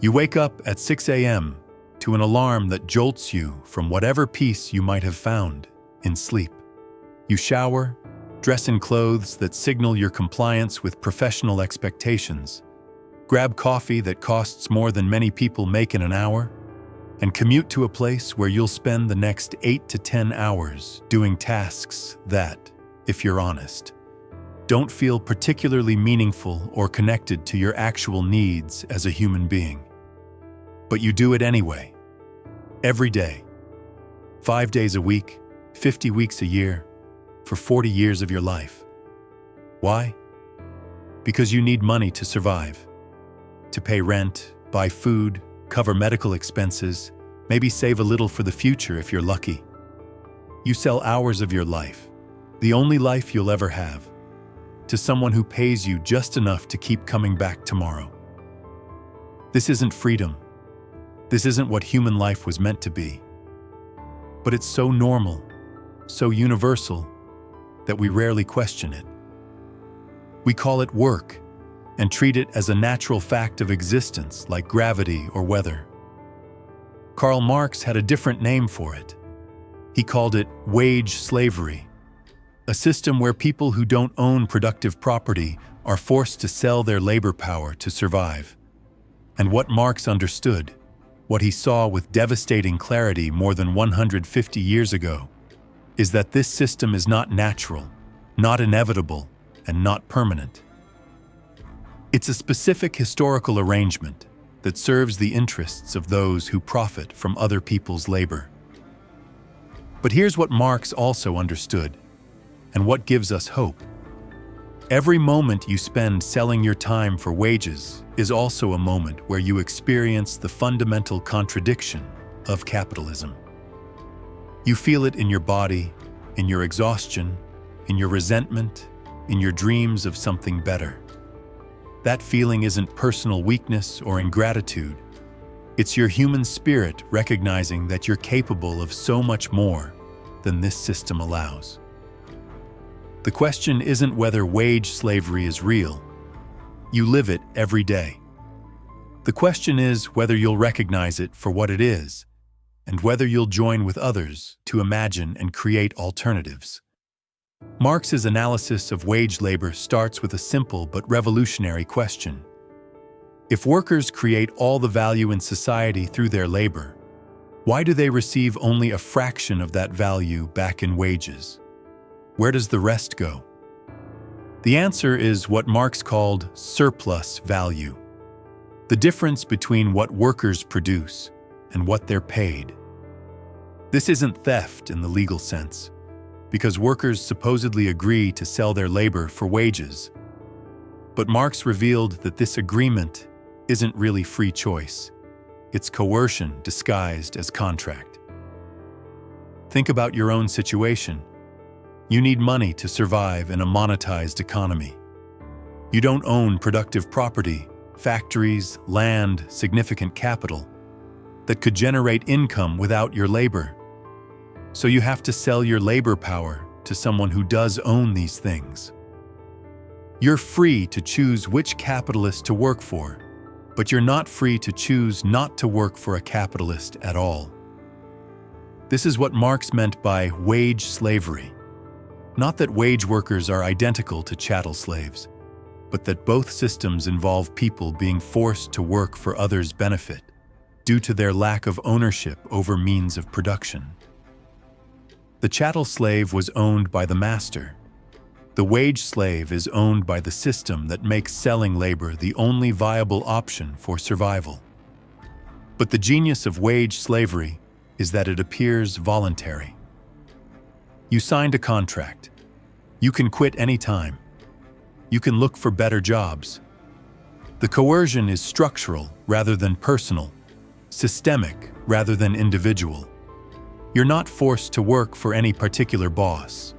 You wake up at 6 a.m. to an alarm that jolts you from whatever peace you might have found in sleep. You shower, dress in clothes that signal your compliance with professional expectations, grab coffee that costs more than many people make in an hour, and commute to a place where you'll spend the next 8 to 10 hours doing tasks that, if you're honest, don't feel particularly meaningful or connected to your actual needs as a human being. But you do it anyway. Every day. 5 days a week, 50 weeks a year, for 40 years of your life. Why? Because you need money to survive. To pay rent, buy food, cover medical expenses, maybe save a little for the future if you're lucky. You sell hours of your life, the only life you'll ever have, to someone who pays you just enough to keep coming back tomorrow. This isn't freedom. This isn't what human life was meant to be. But it's so normal, so universal, that we rarely question it. We call it work and treat it as a natural fact of existence like gravity or weather. Karl Marx had a different name for it. He called it wage slavery, a system where people who don't own productive property are forced to sell their labor power to survive. And what Marx understood, what he saw with devastating clarity more than 150 years ago, is that this system is not natural, not inevitable, and not permanent. It's a specific historical arrangement that serves the interests of those who profit from other people's labor. But here's what Marx also understood, and what gives us hope. Every moment you spend selling your time for wages is also a moment where you experience the fundamental contradiction of capitalism. You feel it in your body, in your exhaustion, in your resentment, in your dreams of something better. That feeling isn't personal weakness or ingratitude. It's your human spirit recognizing that you're capable of so much more than this system allows. The question isn't whether wage slavery is real. You live it every day. The question is whether you'll recognize it for what it is, and whether you'll join with others to imagine and create alternatives. Marx's analysis of wage labor starts with a simple but revolutionary question. If workers create all the value in society through their labor, why do they receive only a fraction of that value back in wages? Where does the rest go? The answer is what Marx called surplus value, the difference between what workers produce and what they're paid. This isn't theft in the legal sense, because workers supposedly agree to sell their labor for wages. But Marx revealed that this agreement isn't really free choice. It's coercion disguised as contract. Think about your own situation. You need money to survive in a monetized economy. You don't own productive property, factories, land, significant capital that could generate income without your labor. So you have to sell your labor power to someone who does own these things. You're free to choose which capitalist to work for, but you're not free to choose not to work for a capitalist at all. This is what Marx meant by wage slavery. Not that wage workers are identical to chattel slaves, but that both systems involve people being forced to work for others' benefit due to their lack of ownership over means of production. The chattel slave was owned by the master. The wage slave is owned by the system that makes selling labor the only viable option for survival. But the genius of wage slavery is that it appears voluntary. You signed a contract. You can quit anytime. You can look for better jobs. The coercion is structural rather than personal, systemic rather than individual. You're not forced to work for any particular boss,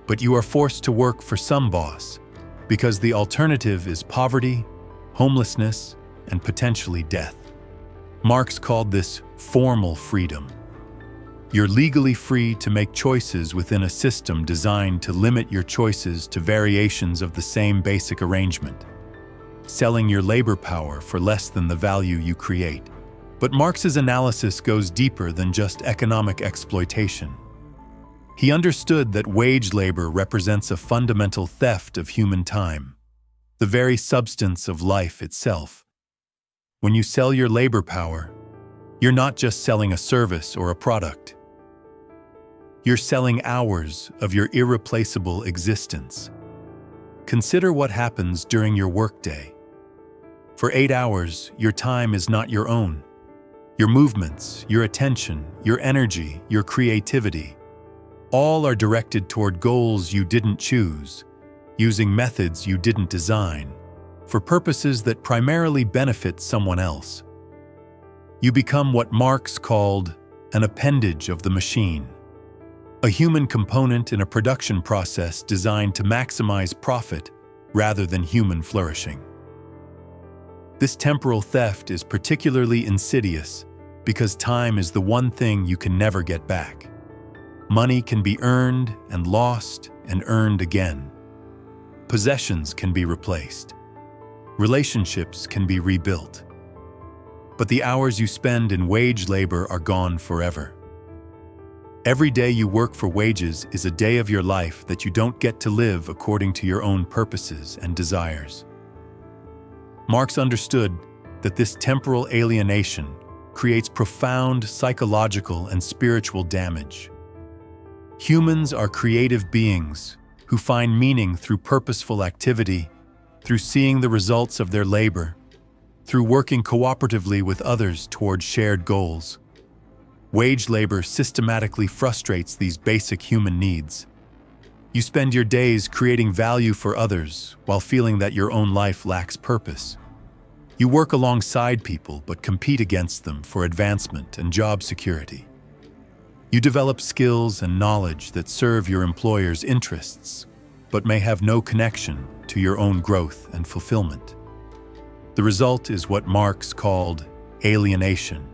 but you are forced to work for some boss because the alternative is poverty, homelessness, and potentially death. Marx called this formal freedom. You're legally free to make choices within a system designed to limit your choices to variations of the same basic arrangement. selling your labor power for less than the value you create. But Marx's analysis goes deeper than just economic exploitation. He understood that wage labor represents a fundamental theft of human time, the very substance of life itself. When you sell your labor power, you're not just selling a service or a product. You're selling hours of your irreplaceable existence. Consider what happens during your workday. For 8 hours, your time is not your own. Your movements, your attention, your energy, your creativity, all are directed toward goals you didn't choose, using methods you didn't design, for purposes that primarily benefit someone else. You become what Marx called an appendage of the machine, a human component in a production process designed to maximize profit rather than human flourishing. This temporal theft is particularly insidious because time is the one thing you can never get back. Money can be earned and lost and earned again. Possessions can be replaced. Relationships can be rebuilt. But the hours you spend in wage labor are gone forever. Every day you work for wages is a day of your life that you don't get to live according to your own purposes and desires. Marx understood that this temporal alienation creates profound psychological and spiritual damage. Humans are creative beings who find meaning through purposeful activity, through seeing the results of their labor, through working cooperatively with others toward shared goals. Wage labor systematically frustrates these basic human needs. You spend your days creating value for others while feeling that your own life lacks purpose. You work alongside people but compete against them for advancement and job security. You develop skills and knowledge that serve your employer's interests, but may have no connection to your own growth and fulfillment. The result is what Marx called alienation,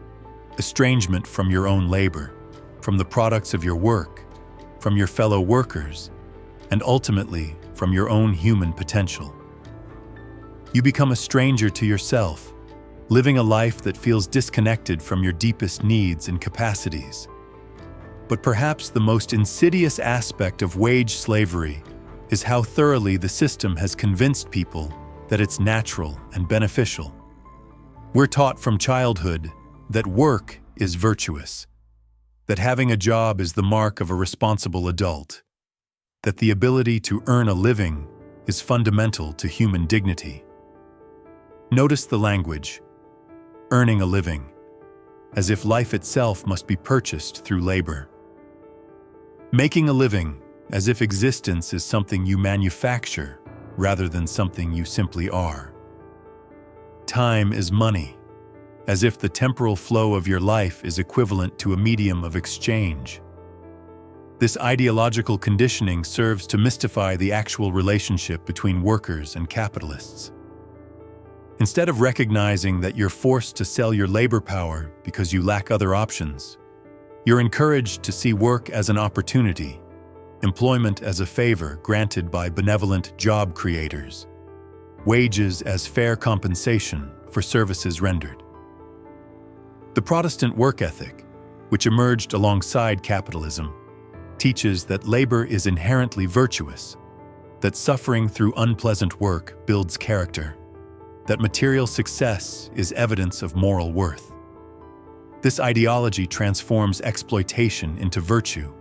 estrangement from your own labor, from the products of your work, from your fellow workers, and ultimately from your own human potential. You become a stranger to yourself, living a life that feels disconnected from your deepest needs and capacities. But perhaps the most insidious aspect of wage slavery is how thoroughly the system has convinced people that it's natural and beneficial. We're taught from childhood that work is virtuous, that having a job is the mark of a responsible adult, that the ability to earn a living is fundamental to human dignity. Notice the language, earning a living, as if life itself must be purchased through labor. Making a living, as if existence is something you manufacture rather than something you simply are. Time is money, as if the temporal flow of your life is equivalent to a medium of exchange. This ideological conditioning serves to mystify the actual relationship between workers and capitalists. Instead of recognizing that you're forced to sell your labor power because you lack other options, you're encouraged to see work as an opportunity, employment as a favor granted by benevolent job creators, wages as fair compensation for services rendered. The Protestant work ethic, which emerged alongside capitalism, teaches that labor is inherently virtuous, that suffering through unpleasant work builds character, that material success is evidence of moral worth. This ideology transforms exploitation into virtue,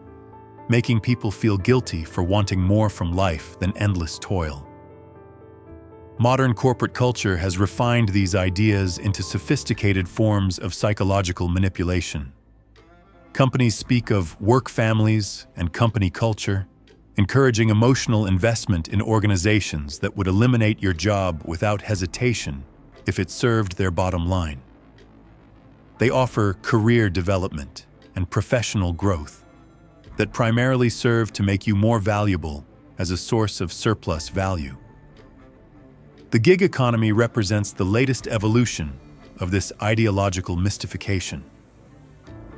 making people feel guilty for wanting more from life than endless toil. Modern corporate culture has refined these ideas into sophisticated forms of psychological manipulation. Companies speak of work families and company culture, encouraging emotional investment in organizations that would eliminate your job without hesitation if it served their bottom line. They offer career development and professional growth that primarily serve to make you more valuable as a source of surplus value. The gig economy represents the latest evolution of this ideological mystification.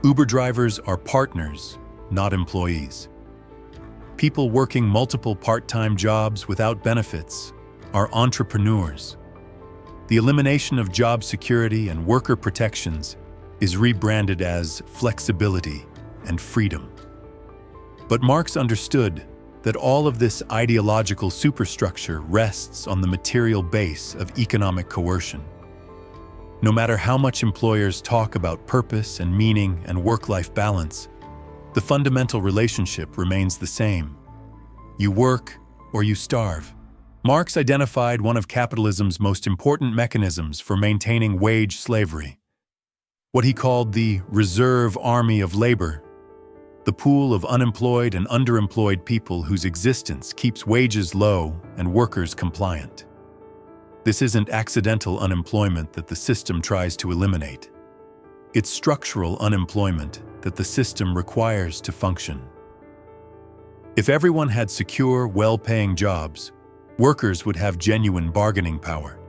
Uber drivers are partners, not employees. People working multiple part-time jobs without benefits are entrepreneurs, The elimination of job security and worker protections is rebranded as flexibility and freedom. But Marx understood that all of this ideological superstructure rests on the material base of economic coercion. No matter how much employers talk about purpose and meaning and work-life balance, the fundamental relationship remains the same. You work or you starve. Marx identified one of capitalism's most important mechanisms for maintaining wage slavery, what he called the reserve army of labor, the pool of unemployed and underemployed people whose existence keeps wages low and workers compliant. This isn't accidental unemployment that the system tries to eliminate. It's structural unemployment that the system requires to function. If everyone had secure, well-paying jobs, workers would have genuine bargaining power.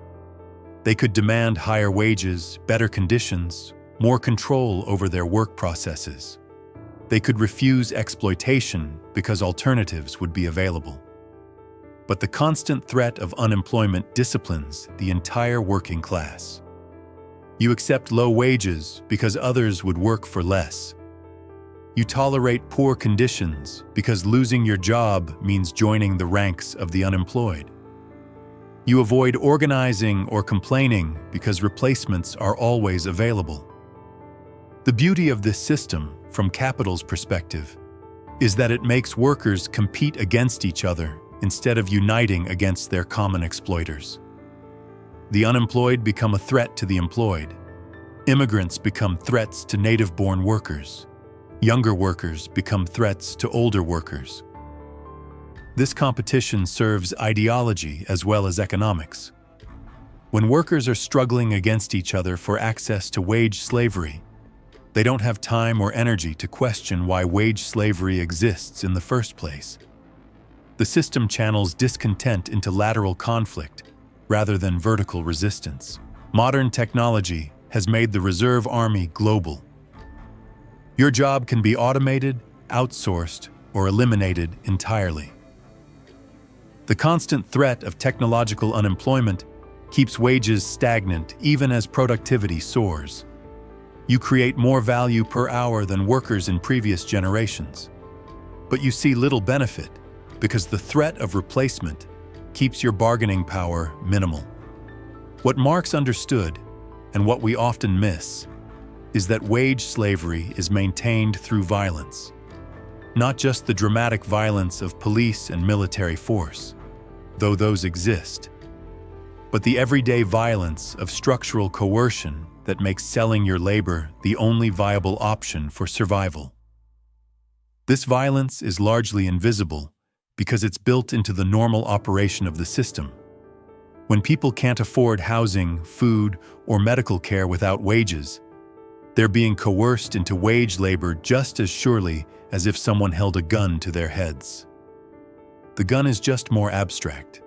They could demand higher wages, better conditions, more control over their work processes. They could refuse exploitation because alternatives would be available. But the constant threat of unemployment disciplines the entire working class. You accept low wages because others would work for less. You tolerate poor conditions because losing your job means joining the ranks of the unemployed. You avoid organizing or complaining because replacements are always available. The beauty of this system, from capital's perspective, is that it makes workers compete against each other instead of uniting against their common exploiters. The unemployed become a threat to the employed. Immigrants become threats to native-born workers. Younger workers become threats to older workers. This competition serves ideology as well as economics. When workers are struggling against each other for access to wage slavery, they don't have time or energy to question why wage slavery exists in the first place. The system channels discontent into lateral conflict rather than vertical resistance. Modern technology has made the reserve army global. Your job can be automated, outsourced, or eliminated entirely. The constant threat of technological unemployment keeps wages stagnant even as productivity soars. You create more value per hour than workers in previous generations. But you see little benefit because the threat of replacement keeps your bargaining power minimal. What Marx understood, and what we often miss, is that wage slavery is maintained through violence. Not just the dramatic violence of police and military force, though those exist, but the everyday violence of structural coercion that makes selling your labor the only viable option for survival. This violence is largely invisible because it's built into the normal operation of the system. When people can't afford housing, food, or medical care without wages, they're being coerced into wage labor just as surely as if someone held a gun to their heads. The gun is just more abstract.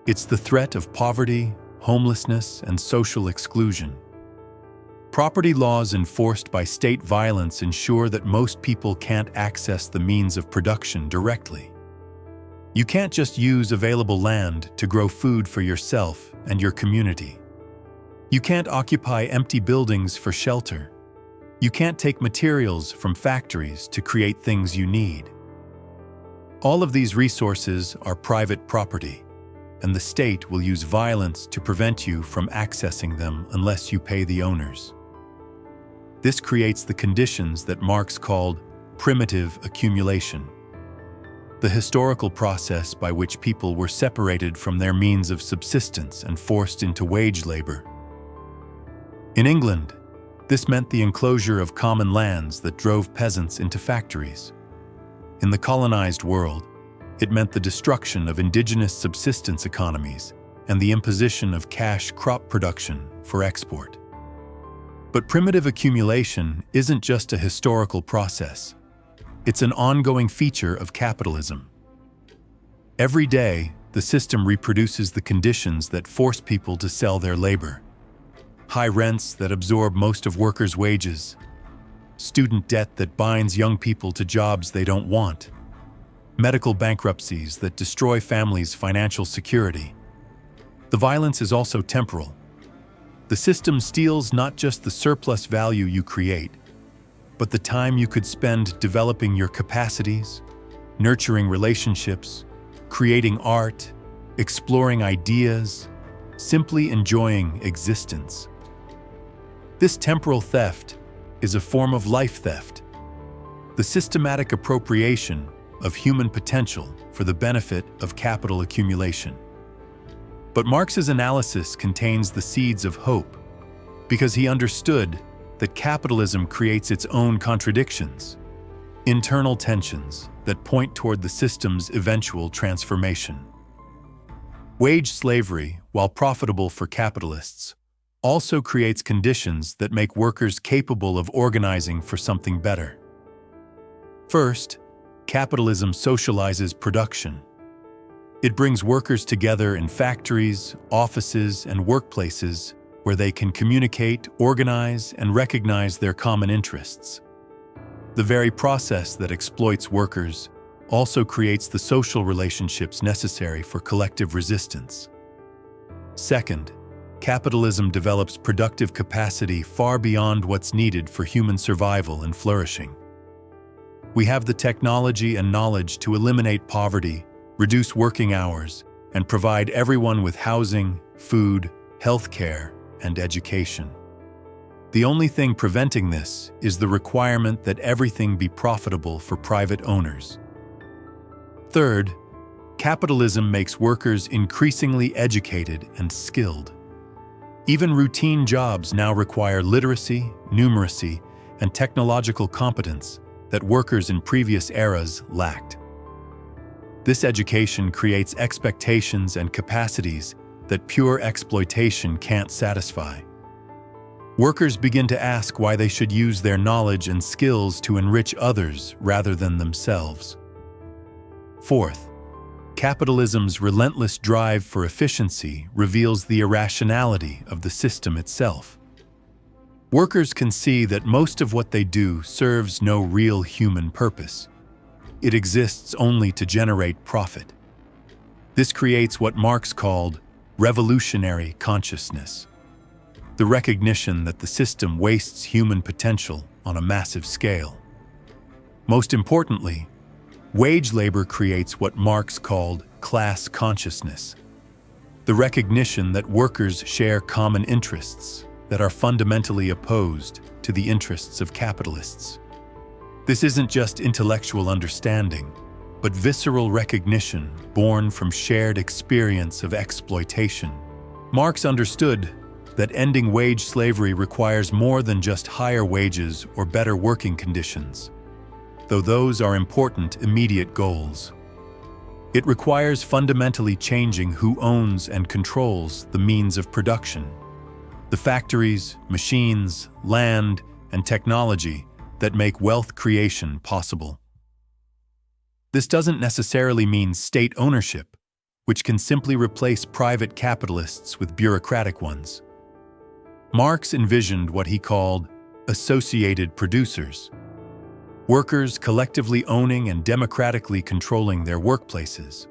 It's the threat of poverty, homelessness, and social exclusion. Property laws enforced by state violence ensure that most people can't access the means of production directly. You can't just use available land to grow food for yourself and your community. You can't occupy empty buildings for shelter. You can't take materials from factories to create things you need. All of these resources are private property, and the state will use violence to prevent you from accessing them unless you pay the owners. This creates the conditions that Marx called primitive accumulation, the historical process by which people were separated from their means of subsistence and forced into wage labor. In England, this meant the enclosure of common lands that drove peasants into factories. In the colonized world, it meant the destruction of indigenous subsistence economies and the imposition of cash crop production for export. But primitive accumulation isn't just a historical process. It's an ongoing feature of capitalism. Every day, the system reproduces the conditions that force people to sell their labor. High rents that absorb most of workers' wages, student debt that binds young people to jobs they don't want, medical bankruptcies that destroy families' financial security. The violence is also temporal. The system steals not just the surplus value you create, but the time you could spend developing your capacities, nurturing relationships, creating art, exploring ideas, simply enjoying existence. This temporal theft is a form of life theft, the systematic appropriation of human potential for the benefit of capital accumulation. But Marx's analysis contains the seeds of hope, because he understood that capitalism creates its own contradictions, internal tensions that point toward the system's eventual transformation. Wage slavery, while profitable for capitalists, also creates conditions that make workers capable of organizing for something better. First, capitalism socializes production. It brings workers together in factories, offices, and workplaces where they can communicate, organize, and recognize their common interests. The very process that exploits workers also creates the social relationships necessary for collective resistance. Second, capitalism develops productive capacity far beyond what's needed for human survival and flourishing. We have the technology and knowledge to eliminate poverty, reduce working hours, and provide everyone with housing, food, healthcare, and education. The only thing preventing this is the requirement that everything be profitable for private owners. Third, capitalism makes workers increasingly educated and skilled. Even routine jobs now require literacy, numeracy, and technological competence that workers in previous eras lacked. This education creates expectations and capacities that pure exploitation can't satisfy. Workers begin to ask why they should use their knowledge and skills to enrich others rather than themselves. Fourth, capitalism's relentless drive for efficiency reveals the irrationality of the system itself. Workers can see that most of what they do serves no real human purpose. It exists only to generate profit. This creates what Marx called revolutionary consciousness, the recognition that the system wastes human potential on a massive scale. Most importantly, wage labor creates what Marx called class consciousness, the recognition that workers share common interests that are fundamentally opposed to the interests of capitalists. This isn't just intellectual understanding, but visceral recognition born from shared experience of exploitation. Marx understood that ending wage slavery requires more than just higher wages or better working conditions, though those are important immediate goals. It requires fundamentally changing who owns and controls the means of production, the factories, machines, land, and technology that make wealth creation possible. This doesn't necessarily mean state ownership, which can simply replace private capitalists with bureaucratic ones. Marx envisioned what he called associated producers, workers collectively owning and democratically controlling their workplaces,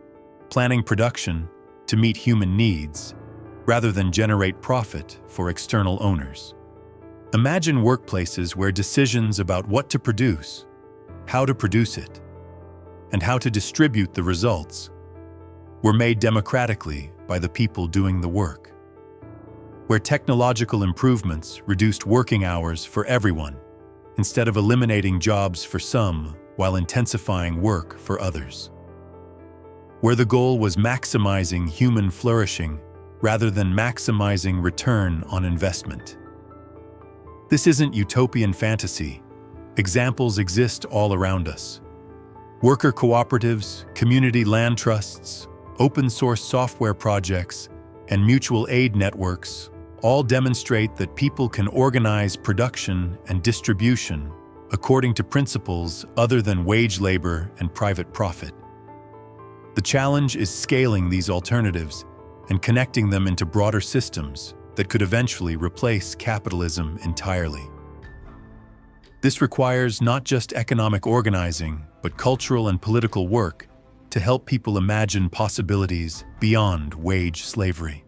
planning production to meet human needs, rather than generate profit for external owners. Imagine workplaces where decisions about what to produce, how to produce it, and how to distribute the results were made democratically by the people doing the work. Where technological improvements reduced working hours for everyone, instead of eliminating jobs for some while intensifying work for others. Where the goal was maximizing human flourishing rather than maximizing return on investment. This isn't utopian fantasy. Examples exist all around us. Worker cooperatives, community land trusts, open-source software projects, and mutual aid networks all demonstrate that people can organize production and distribution according to principles other than wage labor and private profit. The challenge is scaling these alternatives and connecting them into broader systems that could eventually replace capitalism entirely. This requires not just economic organizing, but cultural and political work to help people imagine possibilities beyond wage slavery.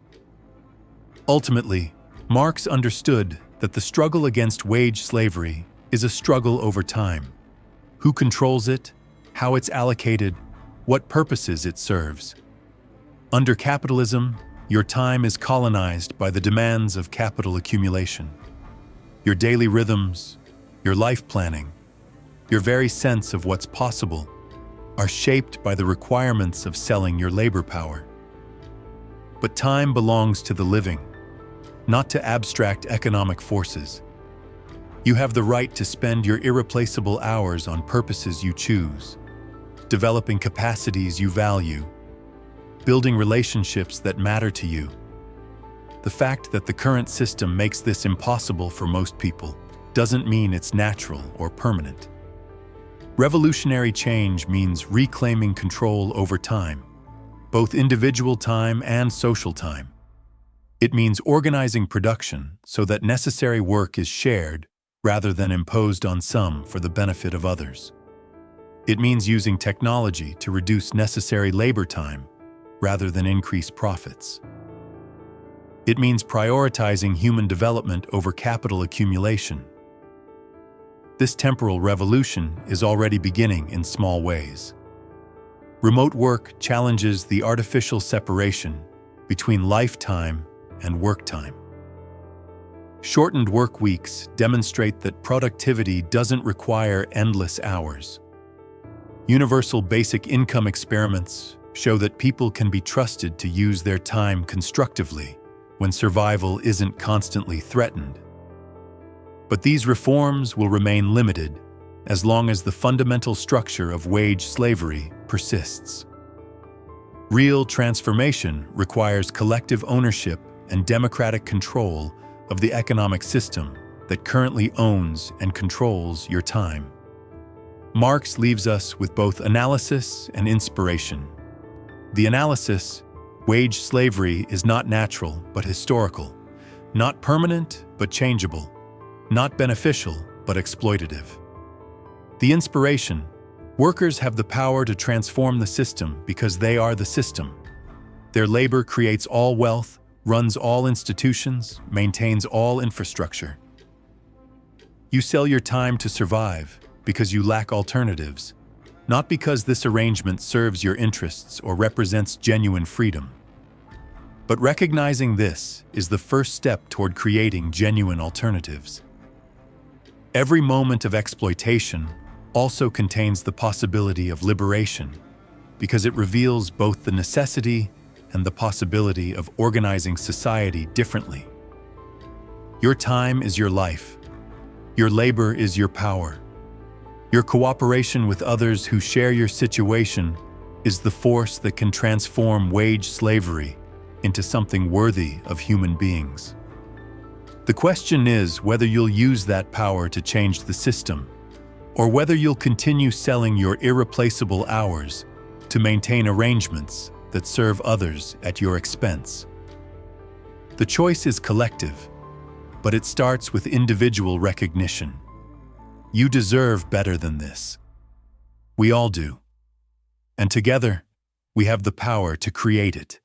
Ultimately, Marx understood that the struggle against wage slavery is a struggle over time. Who controls it, how it's allocated, what purposes it serves. Under capitalism, your time is colonized by the demands of capital accumulation. Your daily rhythms, your life planning, your very sense of what's possible are shaped by the requirements of selling your labor power. But time belongs to the living, not to abstract economic forces. You have the right to spend your irreplaceable hours on purposes you choose, developing capacities you value, building relationships that matter to you. The fact that the current system makes this impossible for most people doesn't mean it's natural or permanent. Revolutionary change means reclaiming control over time, both individual time and social time. It means organizing production so that necessary work is shared rather than imposed on some for the benefit of others. It means using technology to reduce necessary labor time rather than increase profits. It means prioritizing human development over capital accumulation. This temporal revolution is already beginning in small ways. Remote work challenges the artificial separation between lifetime and work time. Shortened work weeks demonstrate that productivity doesn't require endless hours. Universal basic income experiments show that people can be trusted to use their time constructively when survival isn't constantly threatened. But these reforms will remain limited as long as the fundamental structure of wage slavery persists. Real transformation requires collective ownership and democratic control of the economic system that currently owns and controls your time. Marx leaves us with both analysis and inspiration. The analysis: wage slavery is not natural but historical, not permanent but changeable, not beneficial but exploitative. The inspiration: workers have the power to transform the system because they are the system. Their labor creates all wealth, runs all institutions, maintains all infrastructure. You sell your time to survive because you lack alternatives, not because this arrangement serves your interests or represents genuine freedom. But recognizing this is the first step toward creating genuine alternatives. Every moment of exploitation also contains the possibility of liberation, because it reveals both the necessity and the possibility of organizing society differently. Your time is your life. Your labor is your power. Your cooperation with others who share your situation is the force that can transform wage slavery into something worthy of human beings. The question is whether you'll use that power to change the system, or whether you'll continue selling your irreplaceable hours to maintain arrangements that serve others at your expense. The choice is collective, but it starts with individual recognition. You deserve better than this. We all do. And together, we have the power to create it.